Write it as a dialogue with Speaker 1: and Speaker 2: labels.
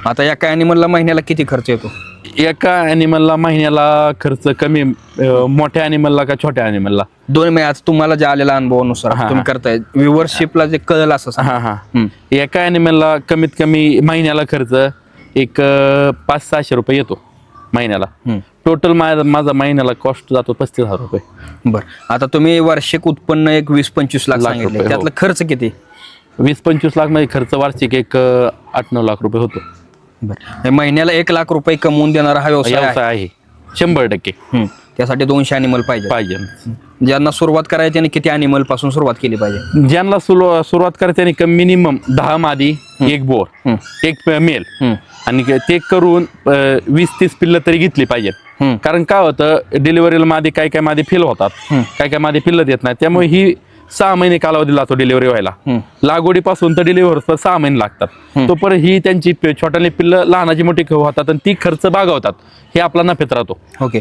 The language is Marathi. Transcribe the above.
Speaker 1: आता एका ॲनिमलला महिन्याला किती खर्च येतो?
Speaker 2: एका ॲनिमलला महिन्याला खर्च कमी, मोठ्या ॲनिमलला का छोट्या ॲनिमलला?
Speaker 1: दोन महिने आज तुम्हाला जे आलेल्या अनुभवानुसार तुम्ही करताय व्ह्युअरशिपला जे कळलं असं सांगा.
Speaker 2: हा. एका ॲनिमलला कमीत कमी महिन्याला खर्च एक 500-600 रुपये येतो महिन्याला. टोटल माझा महिन्याला कॉस्ट जातो 35,000 रुपये.
Speaker 1: बरं, आता तुम्ही वार्षिक उत्पन्न एक 20-25 लाख सांगितले,
Speaker 2: रुपये, हो.
Speaker 1: त्यातलं खर्च किती?
Speaker 2: 20-25 लाख मध्ये खर्च वार्षिक एक 8-9 लाख रुपये होतो.
Speaker 1: बरं, महिन्याला 1 लाख रुपये कमवून देणारा हा व्यवसाय
Speaker 2: व्यवसाय आहे 100%.
Speaker 1: त्यासाठी 200 ॲनिमल पाहिजे. ज्यांना सुरुवात करायची आणि किती ॲनिमल पासून सुरुवात केली पाहिजे?
Speaker 2: ज्यांना सुरुवात करायची आणि मिनिमम 10 मादी, एक बोर, एक मेल, आणि ते करून 20-30 पिल्लं तरी घेतली पाहिजे. कारण काय होतं, डिलिव्हरीला मादी काय मादी फेल होतात, काय मादी पिल्लं देत नाही. त्यामुळे ही 6 महिने कालावधी लागतो डिलिव्हरी व्हायला. लागवडीपासून तर डिलिव्हरी 6 महिने लागतात. तोपर्यंत ही त्यांची छोट्याली पिल्लं लहानाची मोठी होतात आणि ती खर्च भागवतात. हे आपला नफ्यात राहतो.
Speaker 1: ओके,